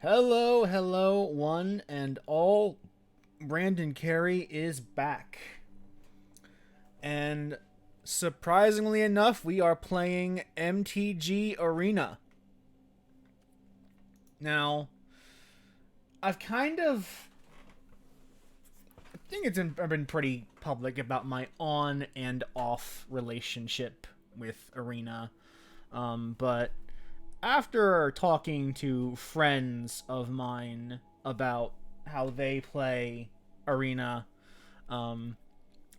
Hello, hello, one and all. Brandon Carey is back. And surprisingly enough, we are playing MTG Arena. Now, I've kind of. I think I've been pretty public about my on and off relationship with Arena. But after talking to friends of mine about how they play Arena, um,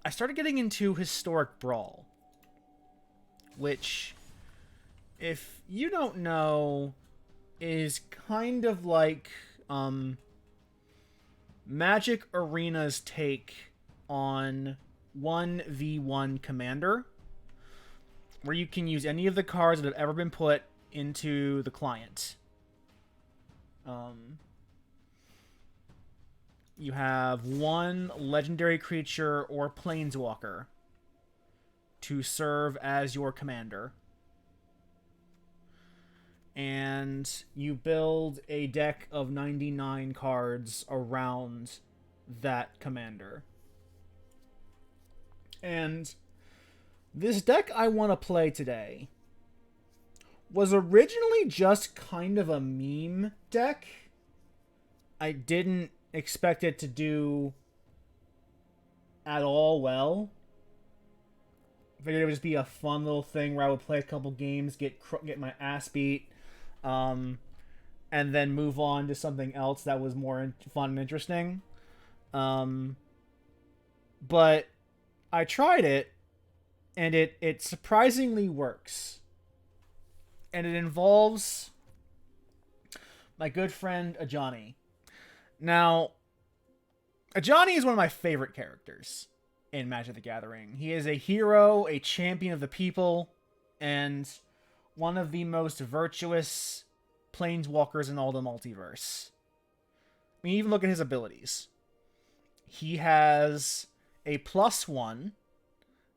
I started getting into Historic Brawl, which, if you don't know, is kind of like Magic Arena's take on 1v1 Commander, where you can use any of the cards that have ever been put into the client. You have one legendary creature or planeswalker to serve as your commander. And you build a deck of 99 cards around that commander. And this deck I want to play today was originally just kind of a meme deck. I didn't expect it to do at all well. I figured it would just be a fun little thing where I would play a couple games, get my ass beat, and then move on to something else that was more fun and interesting. But I tried it, and it surprisingly works. And it involves my good friend Ajani. Now, Ajani is one of my favorite characters in Magic the Gathering. He is a hero, a champion of the people, and one of the most virtuous planeswalkers in all the multiverse. I mean, even look at his abilities. He has a +1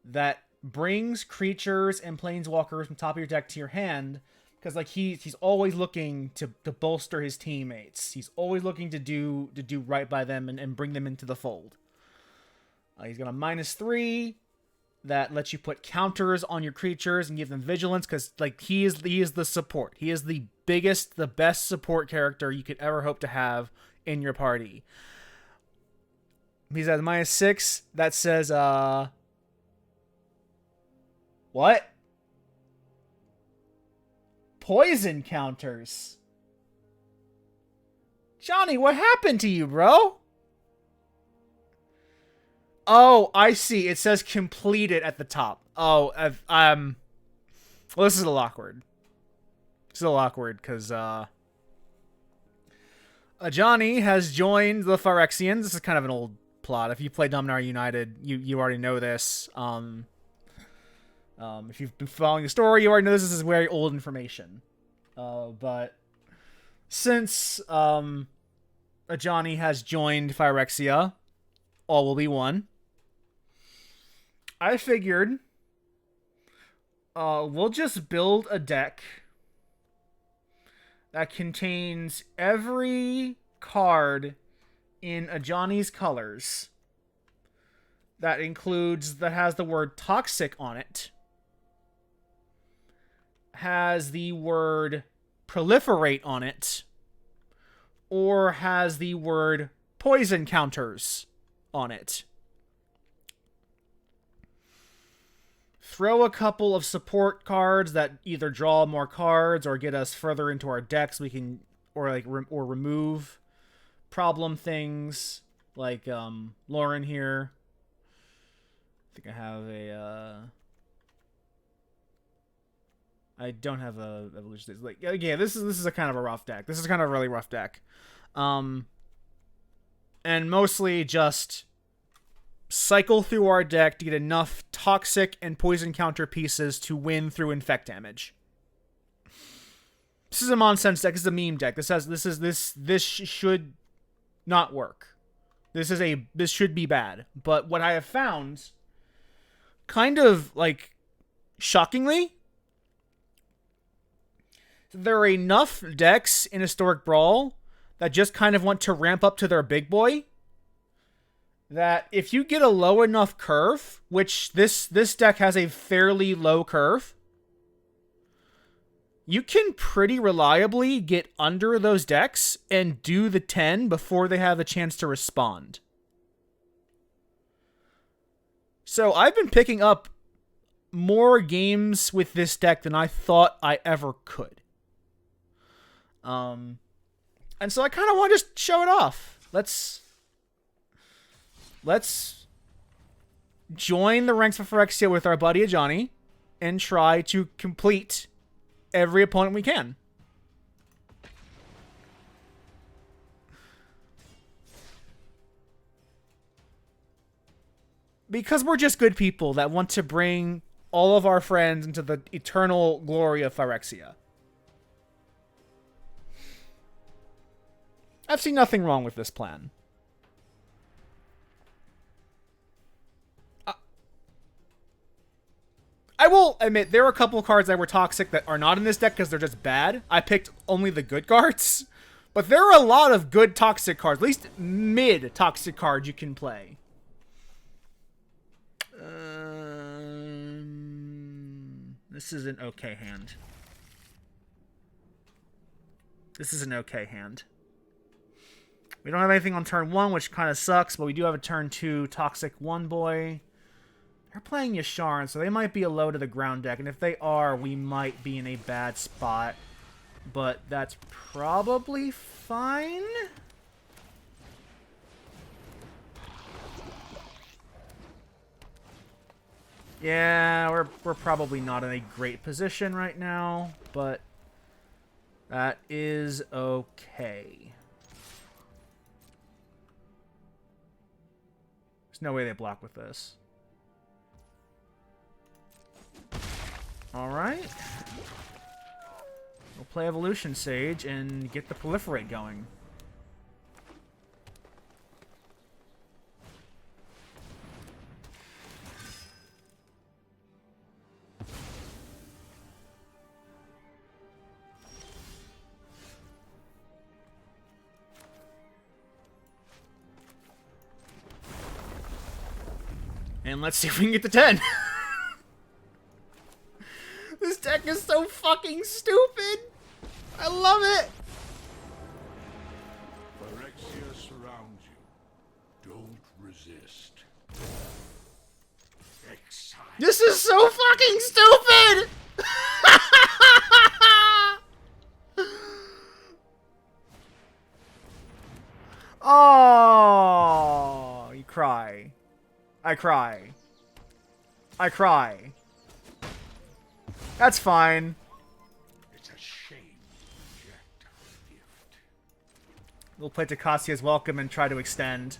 that brings creatures and planeswalkers from top of your deck to your hand, because like he's always looking to bolster his teammates. He's always looking to do right by them and bring them into the fold. He's got a -3 that lets you put counters on your creatures and give them vigilance, because like he is the support. He is the biggest, the best support character you could ever hope to have in your party. He's at -6 that says what? Poison counters. Johnny, what happened to you, bro? Oh, I see. It says completed at the top. Oh, well, this is a little awkward. It's a little awkward because Ajani has joined the Phyrexians. This is kind of an old plot. If you play Dominaria United, you already know this. If you've been following the story, you already know this is very old information. But since Ajani has joined Phyrexia, all will be one. I figured we'll just build a deck that contains every card in Ajani's colors that has the word toxic on it, has the word proliferate on it, or has the word poison counters on it. Throw a couple of support cards that either draw more cards or get us further into our decks. We can, or remove problem things like Lauren here. I think I have I don't have a evolution. Like, yeah, this is a kind of a rough deck. This is kind of a really rough deck, and mostly just cycle through our deck to get enough toxic and poison counter pieces to win through infect damage. This is a nonsense deck. This is a meme deck. This should not work. This should be bad. But what I have found, kind of like shockingly, there are enough decks in Historic Brawl that just kind of want to ramp up to their big boy, that if you get a low enough curve, which this deck has a fairly low curve, you can pretty reliably get under those decks and do the 10 before they have a chance to respond. So I've been picking up more games with this deck than I thought I ever could. And so I kind of want to just show it off. Let's join the ranks of Phyrexia with our buddy Ajani and try to complete every opponent we can. Because we're just good people that want to bring all of our friends into the eternal glory of Phyrexia. I've seen nothing wrong with this plan. I will admit, there are a couple of cards that were toxic that are not in this deck because they're just bad. I picked only the good cards. But there are a lot of good toxic cards, at least mid-toxic cards you can play. This is an okay hand. This is an okay hand. We don't have anything on turn 1, which kind of sucks, but we do have a turn 2 toxic 1 boy. They're playing Yasharn, so they might be a low to the ground deck, and if they are, we might be in a bad spot. But that's probably fine. Yeah, we're probably not in a great position right now, but that is okay. There's no way they block with this. Alright. We'll play Evolution Sage and get the Proliferate going. And let's see if we can get to 10. This deck is so fucking stupid. I love it. Phyrexia surrounds you. Don't resist. Exile. This is so fucking stupid. Oh, you cry. I cry. I cry. That's fine. It's a shame to reject our gift. We'll play Takacia's Welcome and try to extend.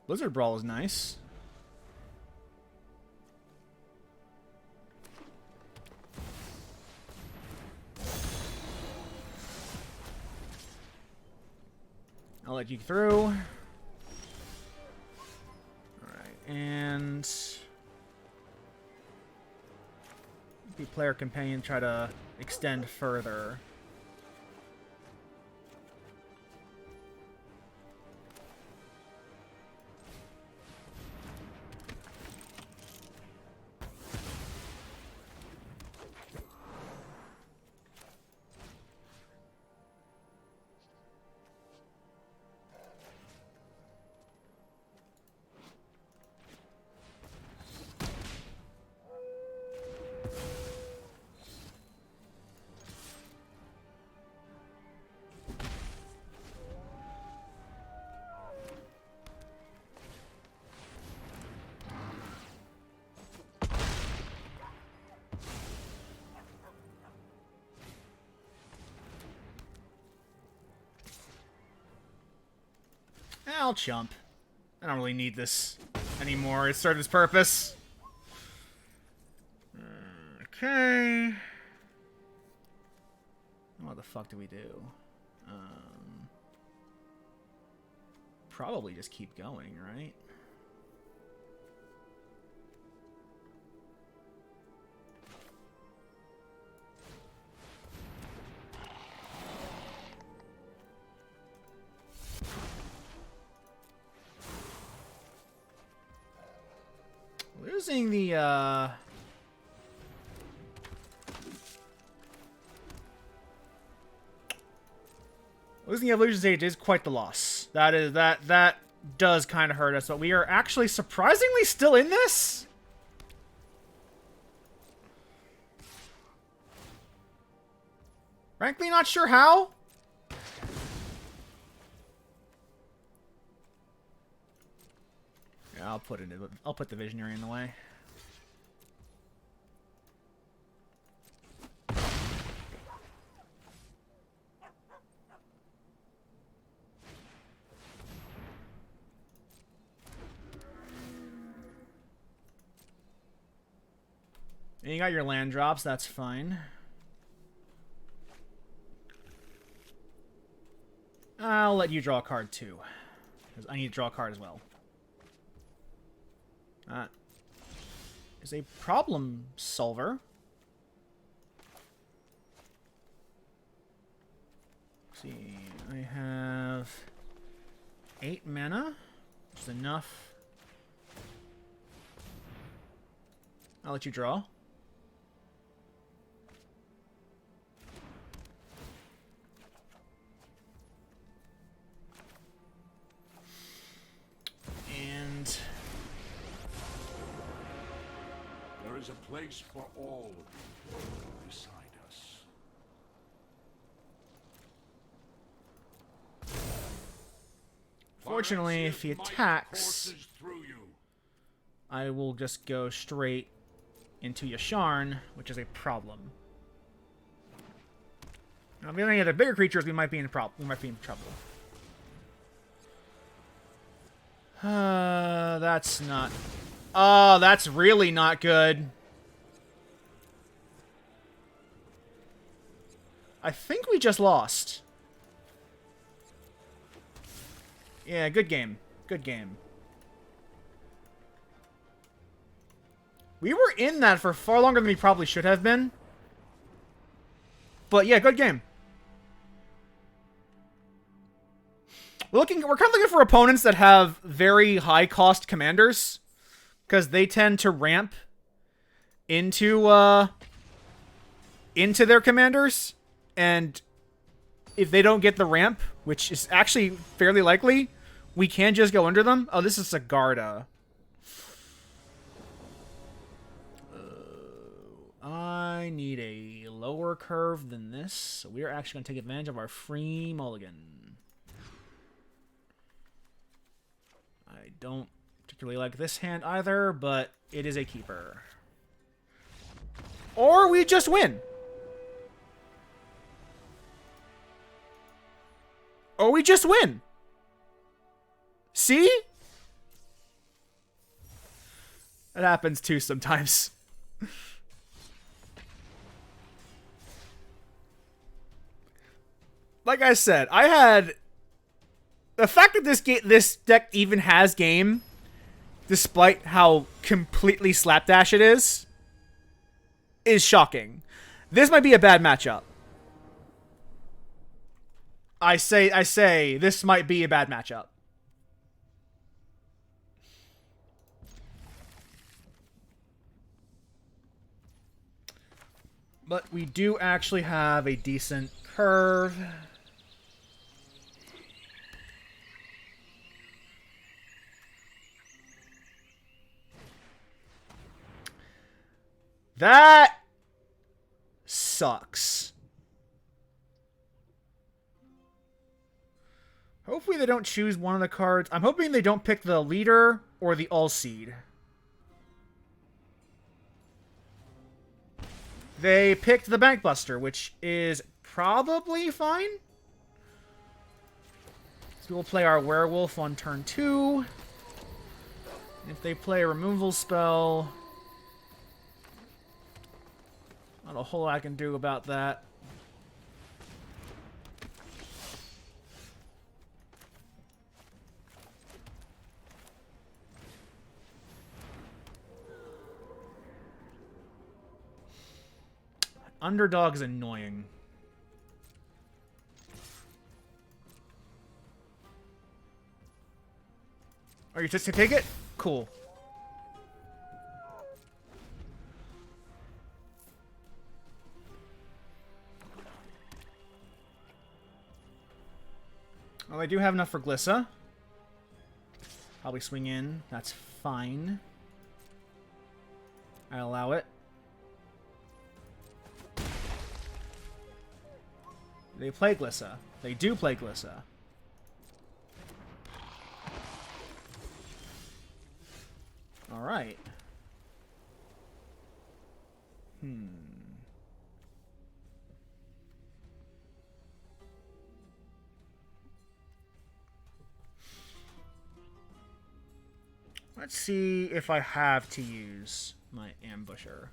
Blizzard Brawl is nice. I'll let you through. Alright, and the player companion try to extend further. I'll jump. I don't really need this anymore. It served its purpose. Okay. What the fuck do we do? Probably just keep going, right? Losing the, losing the evolution stage is quite the loss. That does kind of hurt us, but we are actually surprisingly still in this. Frankly, not sure how. Yeah, I'll put the visionary in the way. And you got your land drops, that's fine. I'll let you draw a card too, because I need to draw a card as well. That is a problem solver. Let's see, I have 8 mana, which is enough. I'll let you draw. And there is a place for all of you beside us. fortunately, if he attacks, I will just go straight into Yasharn, which is a problem. Now, if we have any other bigger creatures, we might be in trouble. That's not. Oh, that's really not good. I think we just lost. Yeah, good game. Good game. We were in that for far longer than we probably should have been. But yeah, good game. We're kind of looking for opponents that have very high cost commanders, because they tend to ramp into their commanders, and if they don't get the ramp, which is actually fairly likely, we can just go under them. Oh, this is Sigarda. I need a lower curve than this, so we are actually going to take advantage of our free mulligan. I don't particularly like this hand either, but it is a keeper. Or we just win. Or we just win. See? That happens too sometimes. Like I said, I had... The fact that this deck even has game, despite how completely slapdash it is shocking. This might be a bad matchup. I say, this might be a bad matchup. But we do actually have a decent curve. That sucks. Hopefully they don't choose one of the cards. I'm hoping they don't pick the leader or the all-seed. They picked the Bankbuster, which is probably fine. So we'll play our Werewolf on turn 2. If they play a removal spell... Not a whole lot I can do about that. Underdog is annoying. Are you just to take it? Cool. Well, they do have enough for Glissa. Probably swing in. That's fine. I allow it. They play Glissa. They do play Glissa. Alright. Let's see if I have to use my ambusher.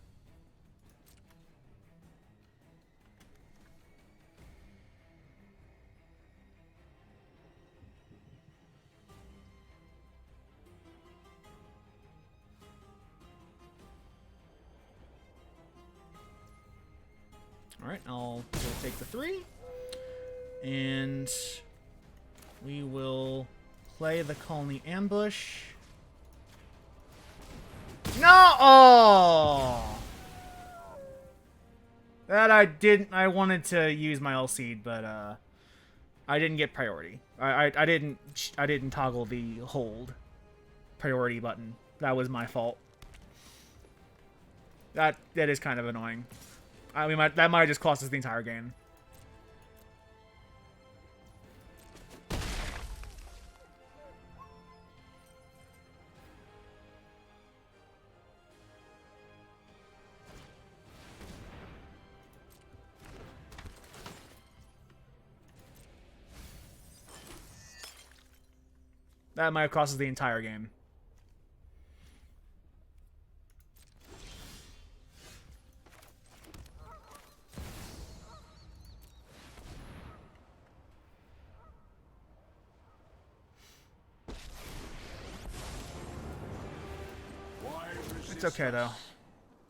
Alright, we'll take the 3. And we will play the Colony Ambush. No! Oh! That I didn't. I wanted to use my L-Seed, but I didn't get priority. I didn't toggle the hold priority button. That was my fault. That is kind of annoying. I mean, that might have just cost us the entire game. That might have cost us the entire game. It's okay, though.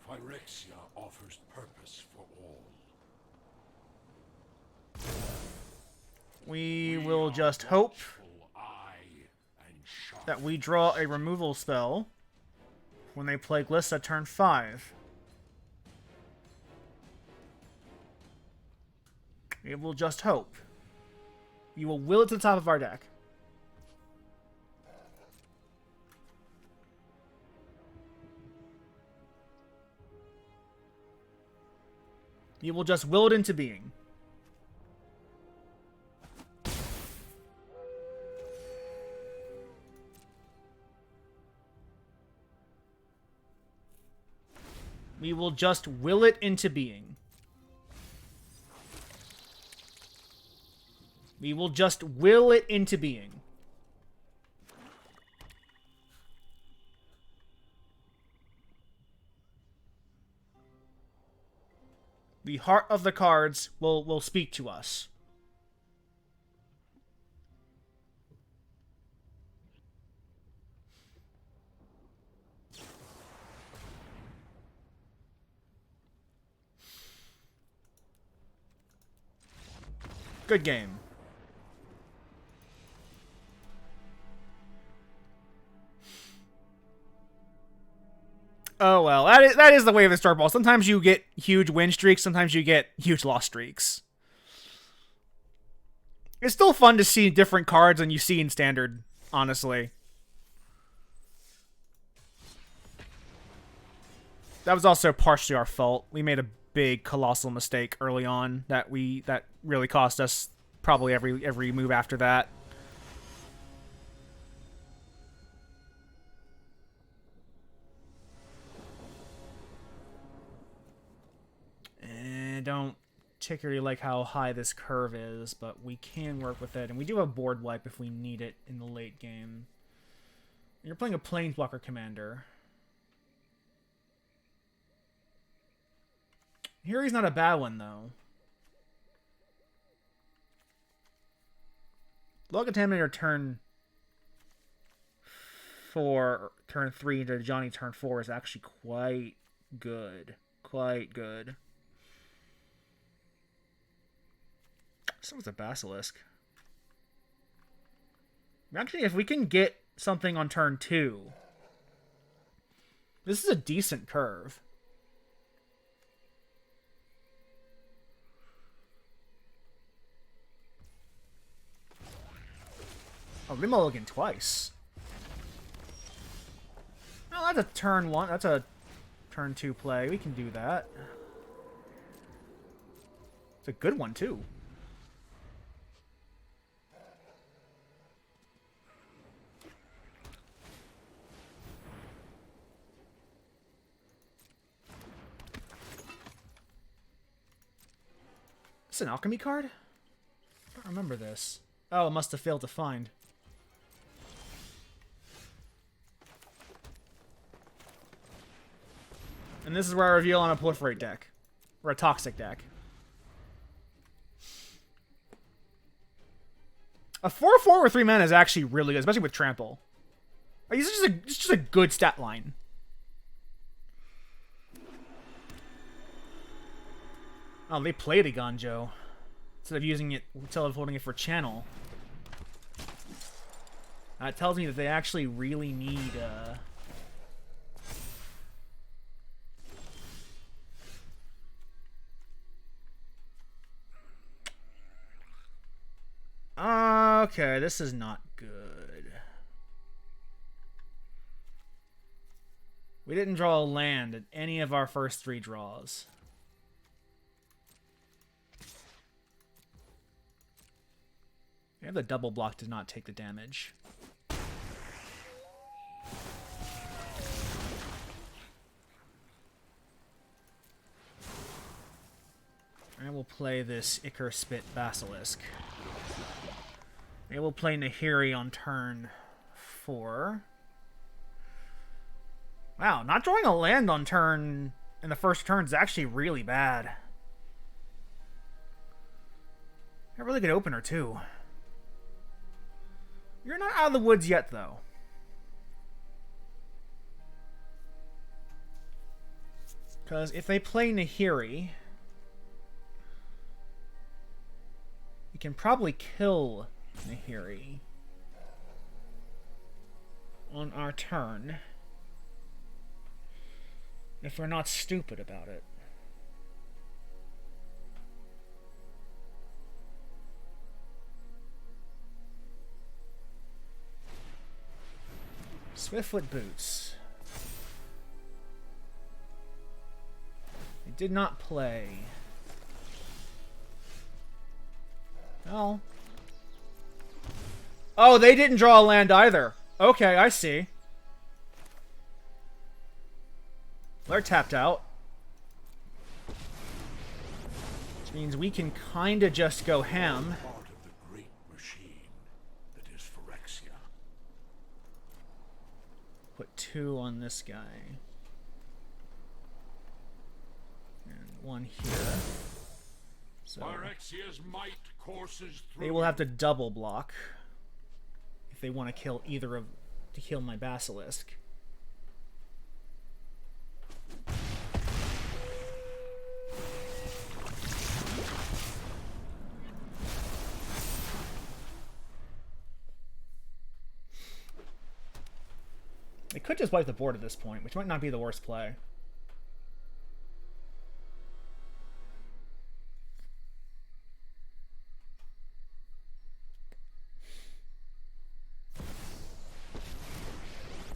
Phyrexia offers purpose for all. We will just hope that we draw a removal spell when they play Glissa turn 5. We will just hope. We will will it to the top of our deck. You will just will it into being. We will just will it into being. We will just will it into being. The heart of the cards will speak to us. Good game. Oh well, that is the way of Historic Brawl. Sometimes you get huge win streaks, sometimes you get huge loss streaks. It's still fun to see different cards than you see in Standard, honestly. That was also partially our fault. We made a big colossal mistake early on that really cost us probably every move after that. I don't particularly like how high this curve is, but we can work with it. And we do have board wipe if we need it in the late game. You're playing a Planeswalker commander. He's not a bad one, though. Log Contaminator turn 4, turn 3 into Ajani turn 4 is actually quite good. Quite good. So was a Basilisk. Actually, if we can get something on turn 2, this is a decent curve. Oh, remulligan twice. Oh, that's a turn 1. That's a turn 2 play. We can do that. It's a good one, too. Is this an alchemy card? I don't remember this. Oh, it must have failed to find. And this is where I reveal on a proliferate deck. Or a toxic deck. A 4/4 with 3 mana is actually really good, especially with trample. Like, it's just a good stat line. Oh, they played a Ganjo. Instead of holding it for channel. That tells me that they actually really need, Okay, this is not good. We didn't draw a land at any of our first 3 draws. And the double block did not take the damage. And we'll play this Ichor Spit Basilisk. And we'll play Nahiri on turn 4. Wow, not drawing a land on turn in the first turn is actually really bad. A really good opener, too. You're not out of the woods yet, though. Because if they play Nahiri, you can probably kill Nahiri on our turn if we're not stupid about it. Swiftfoot Boots. They did not play. No. Oh, they didn't draw a land either. Okay, I see. They're tapped out. Which means we can kind of just go ham. Part of the great machine that is Phyrexia. Put 2 on this guy. And 1 here. So Phyrexia's might courses through. they will have to double block if they want to kill to kill my Basilisk. They could just wipe the board at this point, which might not be the worst play.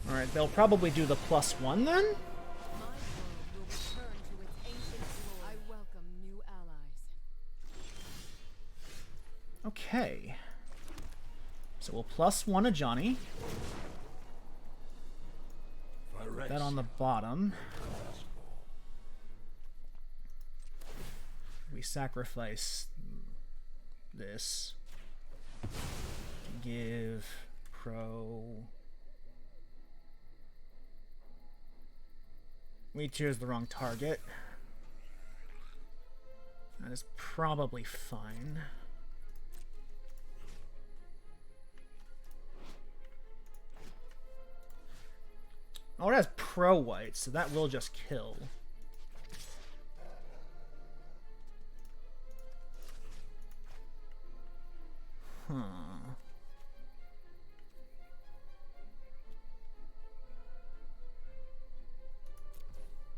Alright, they'll probably do the +1 then? My world will return to its ancient glory. I welcome new allies. Okay. So we'll +1 Ajani. Put that on the bottom. We sacrifice this. Give pro. We choose the wrong target. That is probably fine. Oh, it has pro white, so that will just kill. Huh.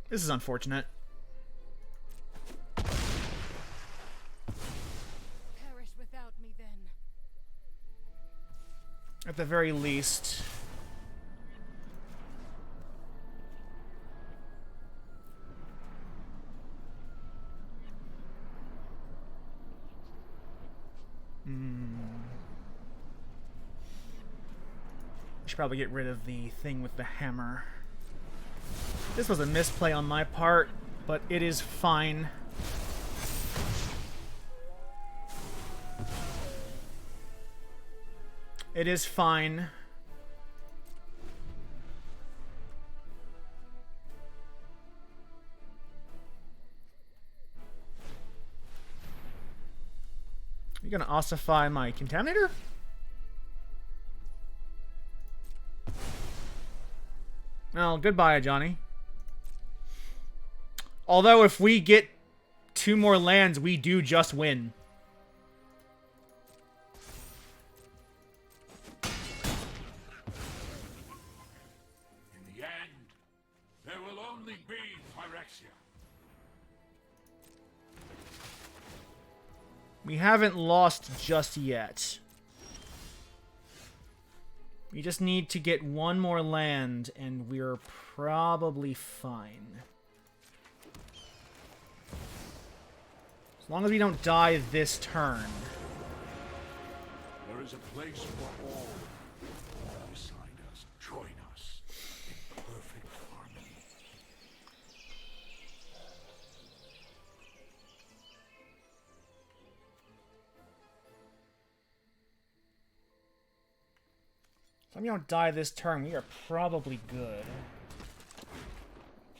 This is unfortunate. Perish without me then. At the very least. Should probably get rid of the thing with the hammer. This was a misplay on my part, but it is fine. It is fine. You gonna ossify my contaminator? Well, goodbye, Ajani. Although, if we get 2 more lands, we do just win. In the end, there will only be Phyrexia. We haven't lost just yet. We just need to get 1 more land, and we're probably fine. As long as we don't die this turn. There is a place for all. Beside us, join us in perfect harmony. If we don't die this turn, we are probably good.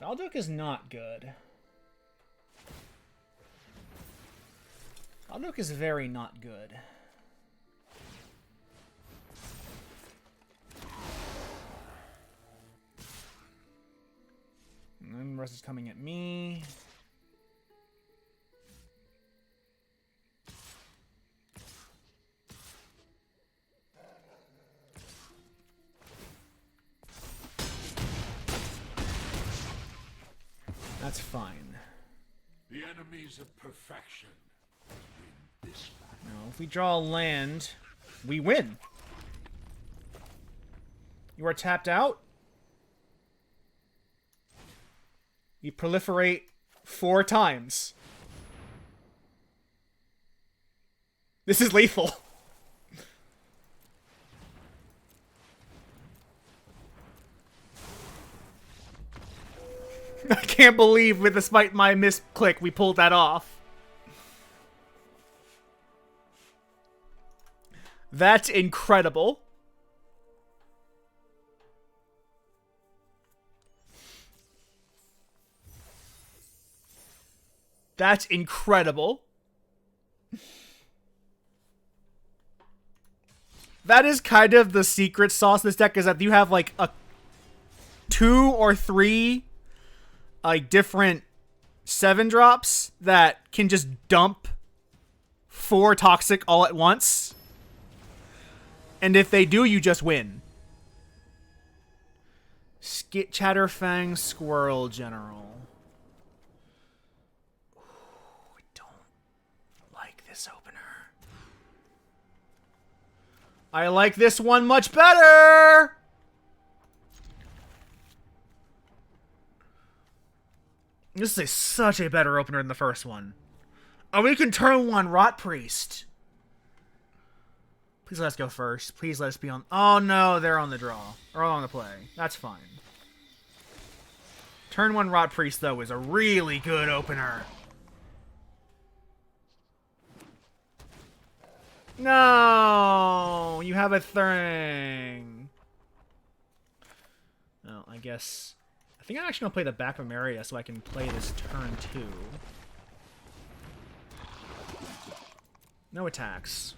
Valduk is not good. Valduk is very not good. And then the rest is coming at me. That's fine. The enemies of perfection win this battle. Now, if we draw a land, we win. You are tapped out. You proliferate 4 times. This is lethal. I can't believe, despite my misclick, we pulled that off. That's incredible. That's incredible. That is kind of the secret sauce in this deck, is that you have like a 2 or 3 like different 7-drops that can just dump 4 toxic all at once. And if they do, you just win. Chatterfang Squirrel General. Ooh, I don't like this opener. I like this one much better! This is such a better opener than the first one. Oh, we can turn 1 Rot Priest. Please let us go first. Please let us be on... Oh, no, they're on the draw. Or on the play. That's fine. Turn 1 Rot Priest, though, is a really good opener. No! You have a thing. Oh, I guess... I think I'm actually going to play the back of Maria so I can play this turn 2. No attacks.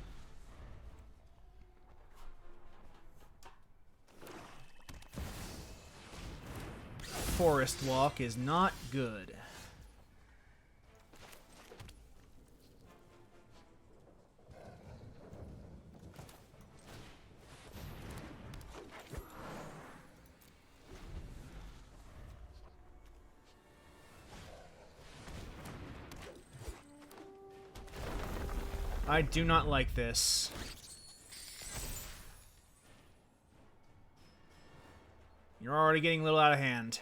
Forest Walk is not good. I do not like this. You're already getting a little out of hand.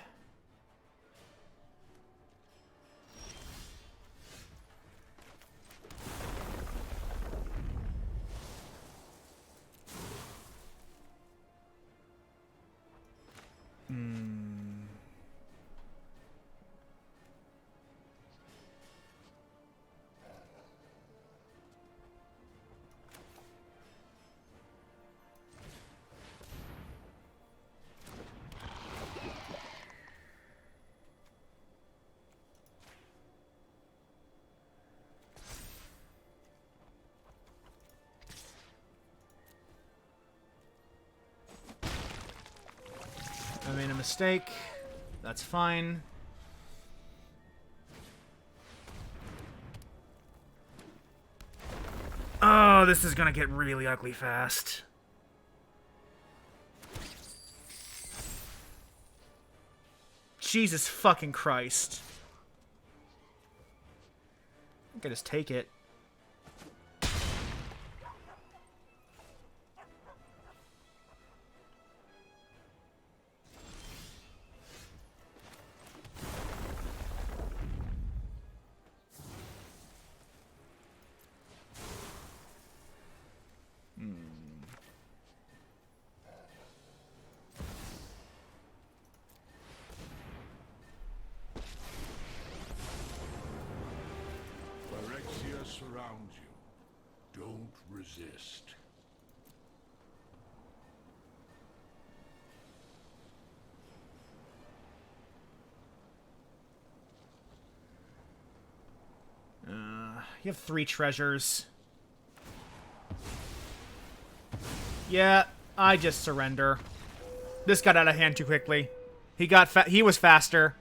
I made a mistake. That's fine. Oh, this is gonna get really ugly fast. Jesus fucking Christ. I can just take it. Phyrexia surrounds you. Don't resist. You have 3 treasures. Yeah, I just surrender. This got out of hand too quickly. He was faster.